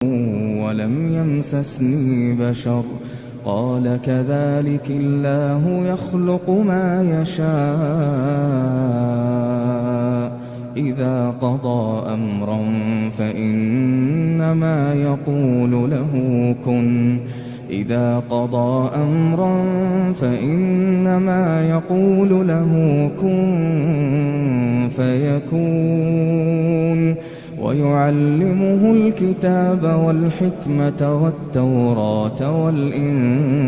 ولم يمسسني بشر قال كذلك الله يخلق ما يشاء إذا قضى أمرا فإنما يقول له كن فيكون ويعلمه الكتاب والحكمة والتوراة والإنجيل